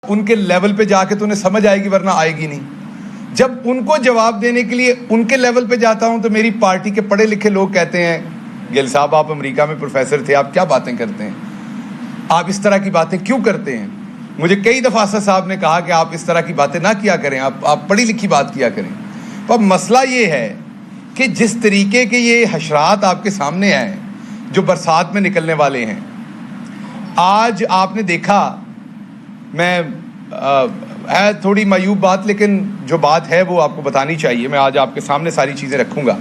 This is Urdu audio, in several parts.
ان کے لیول پہ جا کے تو انہیں سمجھ آئے گی ورنہ آئے گی نہیں. جب ان کو جواب دینے کے لیے ان کے لیول پہ جاتا ہوں تو میری پارٹی کے پڑھے لکھے لوگ کہتے ہیں گل صاحب آپ امریکہ میں پروفیسر تھے, آپ کیا باتیں کرتے ہیں, آپ اس طرح کی باتیں کیوں کرتے ہیں. مجھے کئی دفعہ اسد صاحب نے کہا کہ آپ اس طرح کی باتیں نہ کیا کریں, آپ پڑھی لکھی بات کیا کریں. تو اب مسئلہ یہ ہے کہ جس طریقے کے یہ حشرات آپ کے سامنے آئے جو برسات میں نکلنے والے ہیں, آج آپ نے دیکھا, میں ہے تھوڑی معیوب بات لیکن جو بات ہے وہ آپ کو بتانی چاہیے. میں آج آپ کے سامنے ساری چیزیں رکھوں گا,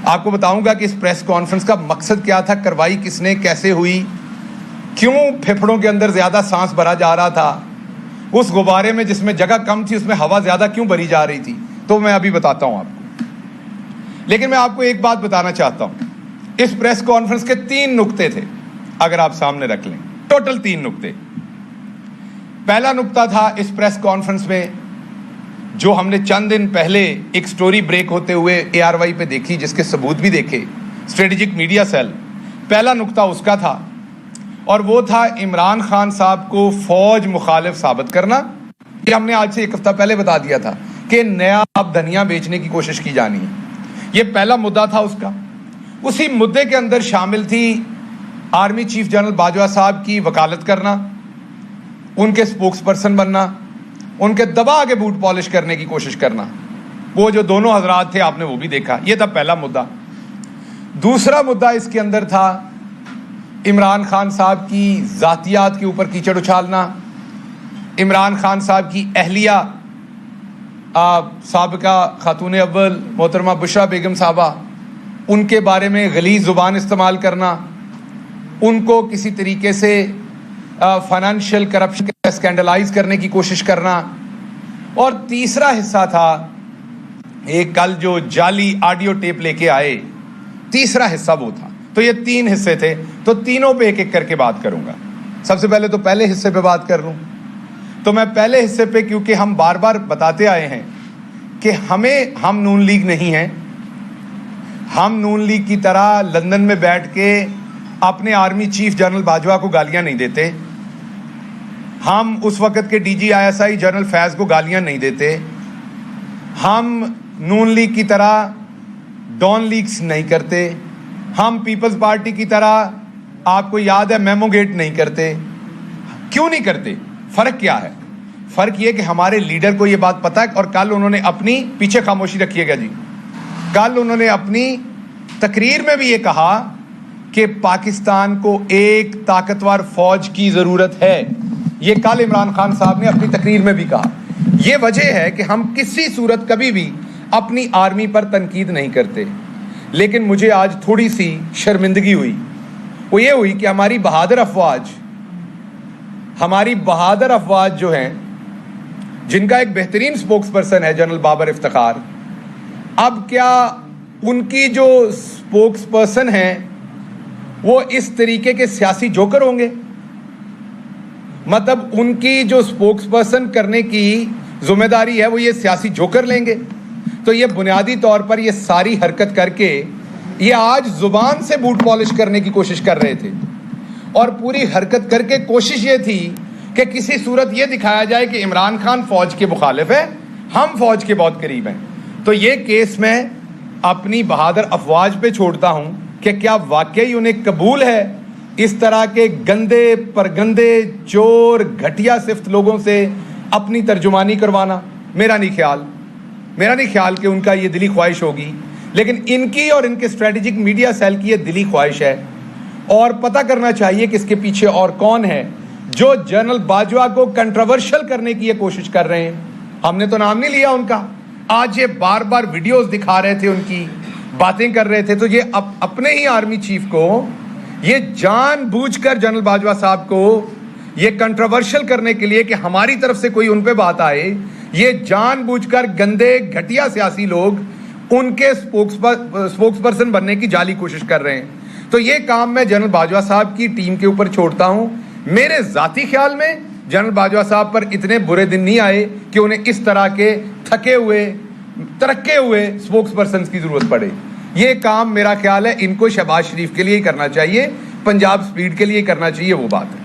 آپ کو بتاؤں گا کہ اس پریس کانفرنس کا مقصد کیا تھا, کروائی کس نے, کیسے ہوئی, کیوں پھیپھڑوں کے اندر زیادہ سانس بھرا جا رہا تھا, اس غبارے میں جس میں جگہ کم تھی اس میں ہوا زیادہ کیوں بھری جا رہی تھی, تو میں ابھی بتاتا ہوں آپ کو. لیکن میں آپ کو ایک بات بتانا چاہتا ہوں, اس پریس کانفرنس کے 3 نقطے تھے, اگر آپ سامنے رکھ لیں, ٹوٹل 3 نقطے. پہلا نقطہ تھا اس پریس کانفرنس میں جو ہم نے چند دن پہلے ایک سٹوری بریک ہوتے ہوئے ARY پہ دیکھی, جس کے ثبوت بھی دیکھے, اسٹریٹجک میڈیا سیل. پہلا نقطہ اس کا تھا, اور وہ تھا عمران خان صاحب کو فوج مخالف ثابت کرنا. یہ ہم نے آج سے 1 ہفتہ پہلے بتا دیا تھا کہ نیا اب دھنیا بیچنے کی کوشش کی جانی ہے. یہ پہلا مدعا تھا اس کا. اسی مدعے کے اندر شامل تھی آرمی چیف جنرل باجوہ صاحب کی وکالت کرنا, ان کے سپوکس پرسن بننا, ان کے دبا کے بوٹ پالش کرنے کی کوشش کرنا. وہ جو دونوں حضرات تھے آپ نے وہ بھی دیکھا. یہ تھا پہلا مدعا. دوسرا مدعا اس کے اندر تھا عمران خان صاحب کی ذاتیات کے اوپر کیچڑ اچھالنا, عمران خان صاحب کی اہلیہ سابقہ خاتون اول محترمہ بشرا بیگم صاحبہ, ان کے بارے میں غلیظ زبان استعمال کرنا, ان کو کسی طریقے سے فائنانشیل کرپشن کا اسکینڈلائز کرنے کی کوشش کرنا. اور تیسرا حصہ تھا ایک کل جو جعلی آڈیو ٹیپ لے کے آئے, تیسرا حصہ وہ تھا. تو یہ 3 حصے تھے, تو تینوں پہ ایک ایک کر کے بات کروں گا. سب سے پہلے تو پہلے حصے پہ بات کر لوں. تو میں پہلے حصے پہ, کیونکہ ہم بار بار بتاتے آئے ہیں کہ ہم نون لیگ نہیں ہیں, ہم نون لیگ کی طرح لندن میں بیٹھ کے اپنے آرمی چیف جنرل باجوہ کو گالیاں نہیں دیتے, ہم اس وقت کے DGISI جنرل فیض کو گالیاں نہیں دیتے, ہم نون لیگ کی طرح ڈان لیگز نہیں کرتے, ہم پیپلز پارٹی کی طرح آپ کو یاد ہے میمو گیٹ نہیں کرتے. کیوں نہیں کرتے؟ فرق کیا ہے؟ فرق یہ کہ ہمارے لیڈر کو یہ بات پتہ ہے, اور کل انہوں نے اپنی, پیچھے خاموشی رکھیے گا جی, کل انہوں نے اپنی تقریر میں بھی یہ کہا کہ پاکستان کو ایک طاقتور فوج کی ضرورت ہے. یہ کل عمران خان صاحب نے اپنی تقریر میں بھی کہا. یہ وجہ ہے کہ ہم کسی صورت کبھی بھی اپنی آرمی پر تنقید نہیں کرتے. لیکن مجھے آج تھوڑی سی شرمندگی ہوئی. وہ یہ ہوئی کہ ہماری بہادر افواج جو ہیں, جن کا ایک بہترین سپوکس پرسن ہے جنرل بابر افتخار, اب کیا ان کی جو سپوکس پرسن ہیں وہ اس طریقے کے سیاسی جوکر ہوں گے؟ مطلب ان کی جو سپوکس پرسن کرنے کی ذمہ داری ہے وہ یہ سیاسی جوکر لیں گے؟ تو یہ بنیادی طور پر یہ ساری حرکت کر کے یہ آج زبان سے بوٹ پالش کرنے کی کوشش کر رہے تھے, اور پوری حرکت کر کے کوشش یہ تھی کہ کسی صورت یہ دکھایا جائے کہ عمران خان فوج کے مخالف ہے, ہم فوج کے بہت قریب ہیں. تو یہ کیس میں اپنی بہادر افواج پہ چھوڑتا ہوں کہ کیا واقعی انہیں قبول ہے اس طرح کے گندے پرگندے چور گھٹیا صفت لوگوں سے اپنی ترجمانی کروانا. میرا نہیں خیال کہ ان کا یہ دلی خواہش ہوگی, لیکن ان کی اور ان کے اسٹریٹجک میڈیا سیل کی یہ دلی خواہش ہے. اور پتہ کرنا چاہیے کہ اس کے پیچھے اور کون ہے جو جنرل باجوہ کو کنٹروورشل کرنے کی یہ کوشش کر رہے ہیں. ہم نے تو نام نہیں لیا ان کا, آج یہ بار بار ویڈیوز دکھا رہے تھے, ان کی باتیں کر رہے تھے. تو یہ اپنے ہی آرمی چیف کو یہ جان بوجھ کر جنرل باجوہ صاحب کو یہ کنٹروورشل کرنے کے لیے کہ ہماری طرف سے کوئی ان پہ بات آئے, یہ جان بوجھ کر گندے گھٹیا سیاسی لوگ ان کے سپوکس پرسن بننے کی جعلی کوشش کر رہے ہیں. تو یہ کام میں جنرل باجوہ صاحب کی ٹیم کے اوپر چھوڑتا ہوں. میرے ذاتی خیال میں جنرل باجوہ صاحب پر اتنے برے دن نہیں آئے کہ انہیں اس طرح کے تھکے ہوئے ترکے ہوئے سپوکس پرسنز کی ضرورت پڑے. یہ کام میرا خیال ہے ان کو شہباز شریف کے لیے ہی کرنا چاہیے, پنجاب سپیڈ کے لیے کرنا چاہیے, وہ بات ہے.